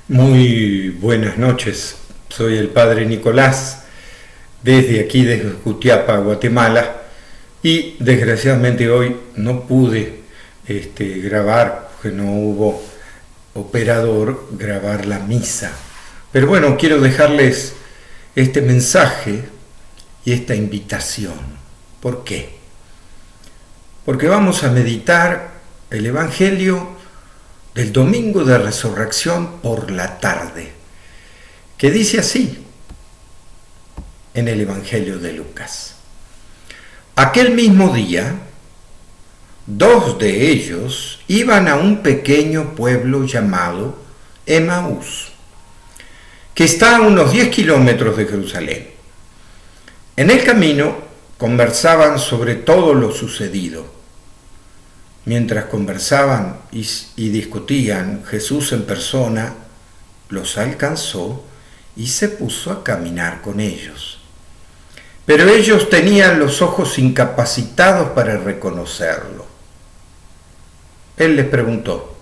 Muy buenas noches, soy el padre Nicolás, desde aquí, desde Jutiapa, Guatemala, y desgraciadamente hoy no pude grabar, porque no hubo operador, grabar la misa. Pero bueno, quiero dejarles este mensaje y esta invitación. ¿Por qué? Porque vamos a meditar el Evangelio del domingo de resurrección por la tarde, que dice así en el Evangelio de Lucas. Aquel mismo día, dos de ellos iban a un pequeño pueblo llamado Emaús, que está a unos 10 kilómetros de Jerusalén. En el camino conversaban sobre todo lo sucedido. Mientras conversaban y discutían, Jesús en persona los alcanzó y se puso a caminar con ellos. Pero ellos tenían los ojos incapacitados para reconocerlo. Él les preguntó: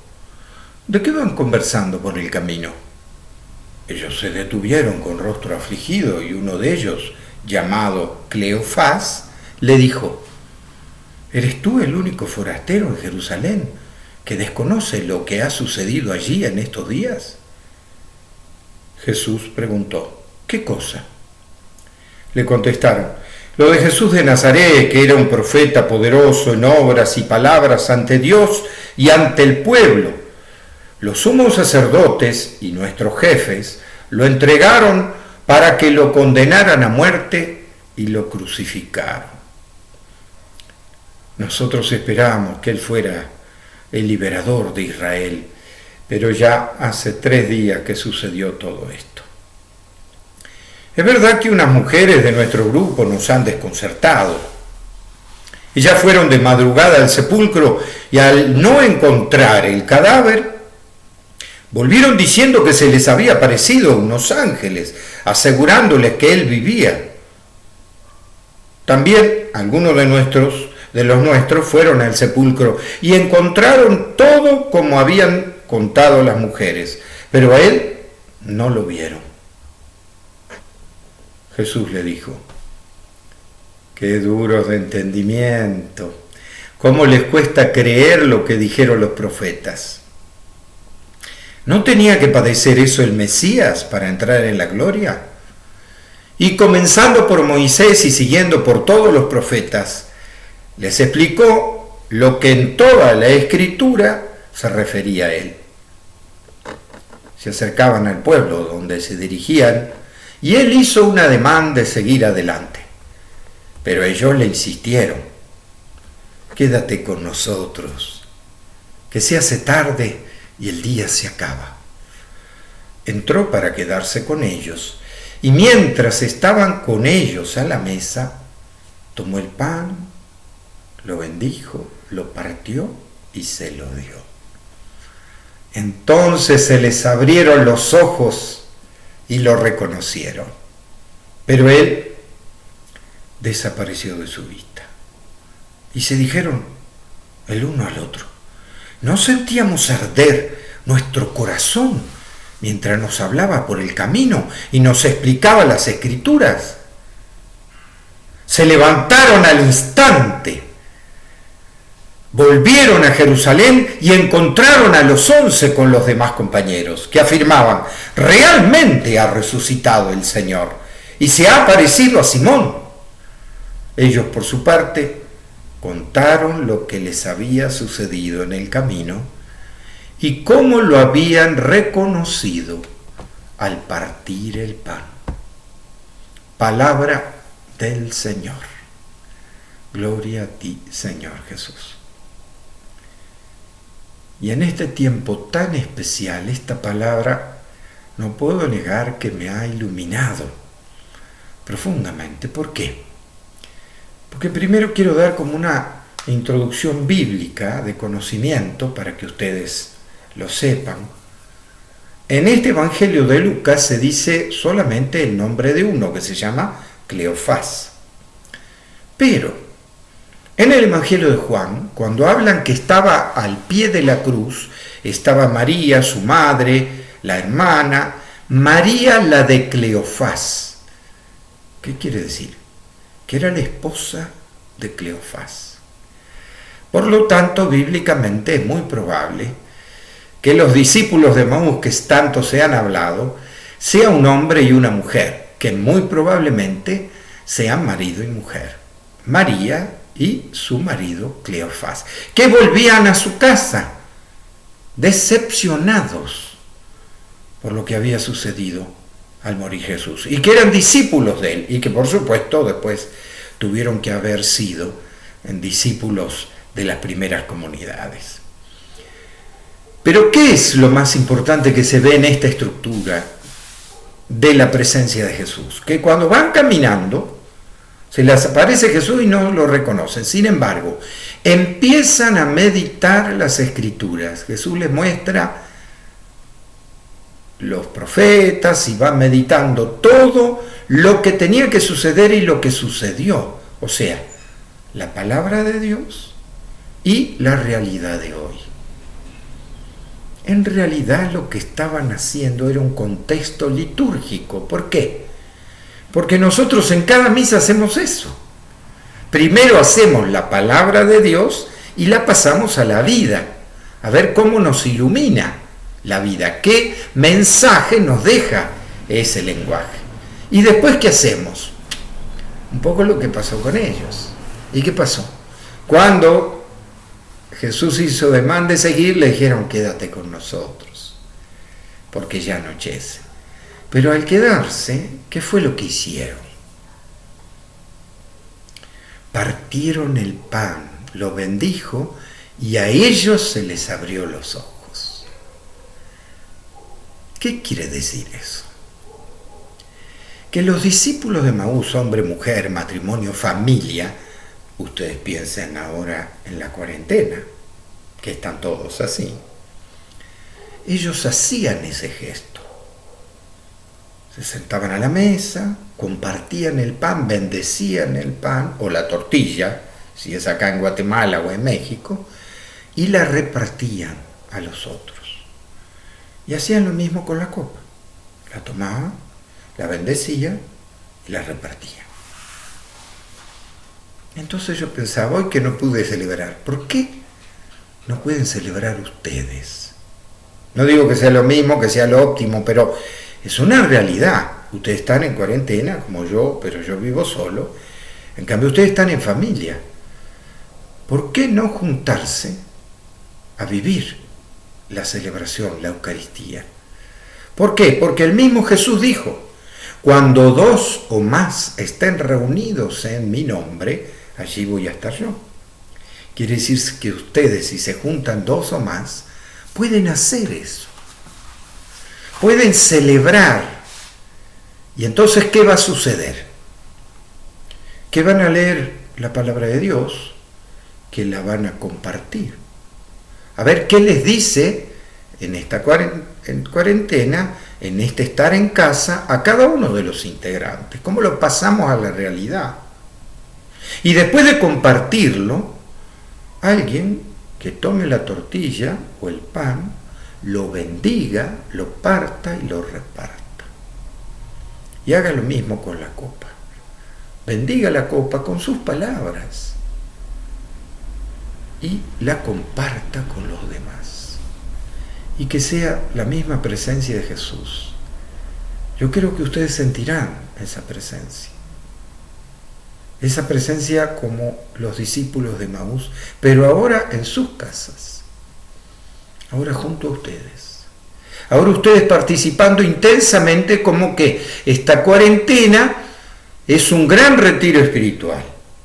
¿de qué van conversando por el camino? Ellos se detuvieron con rostro afligido y uno de ellos, llamado Cleofás, le dijo: ¿eres tú el único forastero en Jerusalén que desconoce lo que ha sucedido allí en estos días? Jesús preguntó: ¿qué cosa? Le contestaron: lo de Jesús de Nazaret, que era un profeta poderoso en obras y palabras ante Dios y ante el pueblo. Los sumos sacerdotes y nuestros jefes lo entregaron para que lo condenaran a muerte y lo crucificaron. Nosotros esperábamos que Él fuera el liberador de Israel, pero ya hace 3 días que sucedió todo esto. Es verdad que unas mujeres de nuestro grupo nos han desconcertado. Ellas fueron de madrugada al sepulcro y al no encontrar el cadáver, volvieron diciendo que se les había aparecido unos ángeles, asegurándoles que Él vivía. También algunos de los nuestros fueron al sepulcro y encontraron todo como habían contado las mujeres, pero a Él no lo vieron. Jesús le dijo: qué duros de entendimiento, cómo les cuesta creer lo que dijeron los profetas. ¿No tenía que padecer eso el Mesías para entrar en la gloria? Y comenzando por Moisés y siguiendo por todos los profetas, les explicó lo que en toda la Escritura se refería a Él. Se acercaban al pueblo donde se dirigían y Él hizo un ademán de seguir adelante. Pero ellos le insistieron: quédate con nosotros, que se hace tarde y el día se acaba. Entró para quedarse con ellos y mientras estaban con ellos a la mesa, tomó el pan, lo bendijo, lo partió y se lo dio. Entonces se les abrieron los ojos y lo reconocieron. Pero Él desapareció de su vista. Y se dijeron el uno al otro: ¿no sentíamos arder nuestro corazón mientras nos hablaba por el camino y nos explicaba las Escrituras? Se levantaron al instante, volvieron a Jerusalén y encontraron a los 11 con los demás compañeros, que afirmaban: realmente ha resucitado el Señor y se ha aparecido a Simón. Ellos, por su parte, contaron lo que les había sucedido en el camino y cómo lo habían reconocido al partir el pan. Palabra del Señor. Gloria a ti, Señor Jesús. Y en este tiempo tan especial, esta palabra no puedo negar que me ha iluminado profundamente. ¿Por qué? Porque primero quiero dar como una introducción bíblica de conocimiento para que ustedes lo sepan. En este Evangelio de Lucas se dice solamente el nombre de uno, que se llama Cleofás. Pero en el Evangelio de Juan, cuando hablan que estaba al pie de la cruz, estaba María, su madre, la hermana, María la de Cleofás. ¿Qué quiere decir? Que era la esposa de Cleofás. Por lo tanto, bíblicamente es muy probable que los discípulos de Emaús que tanto se han hablado sea un hombre y una mujer, que muy probablemente sean marido y mujer, María y su marido Cleofás, que volvían a su casa decepcionados por lo que había sucedido al morir Jesús, y que eran discípulos de él, y que por supuesto después tuvieron que haber sido discípulos de las primeras comunidades. Pero ¿qué es lo más importante que se ve en esta estructura de la presencia de Jesús? Que cuando van caminando, se les aparece Jesús y no lo reconocen. Sin embargo, empiezan a meditar las Escrituras. Jesús les muestra los profetas y va meditando todo lo que tenía que suceder y lo que sucedió. O sea, la palabra de Dios y la realidad de hoy. En realidad lo que estaban haciendo era un contexto litúrgico. ¿Por qué? Porque nosotros en cada misa hacemos eso. Primero hacemos la palabra de Dios y la pasamos a la vida, a ver cómo nos ilumina la vida, qué mensaje nos deja ese lenguaje. Y después, ¿qué hacemos? Un poco lo que pasó con ellos. ¿Y qué pasó? Cuando Jesús hizo demanda de seguir, le dijeron, quédate con nosotros, porque ya anochece. Pero al quedarse, ¿qué fue lo que hicieron? Partieron el pan, lo bendijo, y a ellos se les abrió los ojos. ¿Qué quiere decir eso? Que los discípulos de Emaús, hombre, mujer, matrimonio, familia, ustedes piensen ahora en la cuarentena, que están todos así. Ellos hacían ese gesto. Se sentaban a la mesa, compartían el pan, bendecían el pan, o la tortilla, si es acá en Guatemala o en México, y la repartían a los otros. Y hacían lo mismo con la copa. La tomaban, la bendecían y la repartían. Entonces yo pensaba, hoy que no pude celebrar, ¿por qué no pueden celebrar ustedes? No digo que sea lo mismo, que sea lo óptimo, pero es una realidad. Ustedes están en cuarentena, como yo, pero yo vivo solo. En cambio, ustedes están en familia. ¿Por qué no juntarse a vivir la celebración, la Eucaristía? ¿Por qué? Porque el mismo Jesús dijo, cuando dos o más estén reunidos en mi nombre, allí voy a estar yo. Quiere decir que ustedes, si se juntan dos o más, pueden hacer eso. Pueden celebrar. Y entonces, ¿qué va a suceder? Que van a leer la palabra de Dios, que la van a compartir. A ver qué les dice en esta cuarentena, en este estar en casa, a cada uno de los integrantes. ¿Cómo lo pasamos a la realidad? Y después de compartirlo, alguien que tome la tortilla o el pan, lo bendiga, lo parta y lo reparta. Y haga lo mismo con la copa. Bendiga la copa con sus palabras y la comparta con los demás. Y que sea la misma presencia de Jesús. Yo creo que ustedes sentirán esa presencia. Esa presencia como los discípulos de Emaús, pero ahora en sus casas. Ahora junto a ustedes. Ahora ustedes participando intensamente, como que esta cuarentena es un gran retiro espiritual.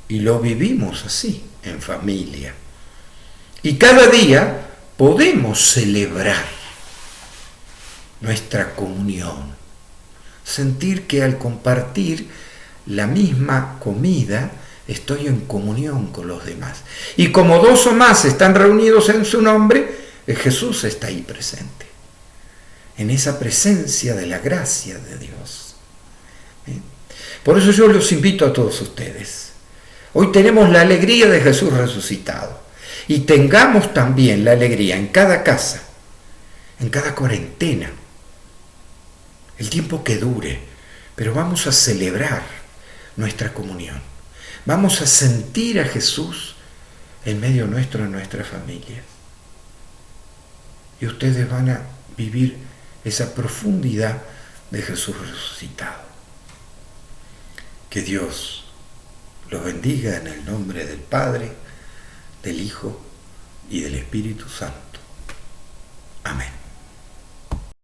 Y lo vivimos así, en familia. Y cada día podemos celebrar nuestra comunión. Sentir que al compartir la misma comida, estoy en comunión con los demás. Y como dos o más están reunidos en su nombre, Jesús está ahí presente. En esa presencia de la gracia de Dios. Por eso yo los invito a todos ustedes. Hoy tenemos la alegría de Jesús resucitado. Y tengamos también la alegría en cada casa, en cada cuarentena, el tiempo que dure, pero vamos a celebrar nuestra comunión. Vamos a sentir a Jesús en medio nuestro, en nuestra familia. Y ustedes van a vivir esa profundidad de Jesús resucitado. Que Dios los bendiga en el nombre del Padre, del Hijo y del Espíritu Santo. Amén.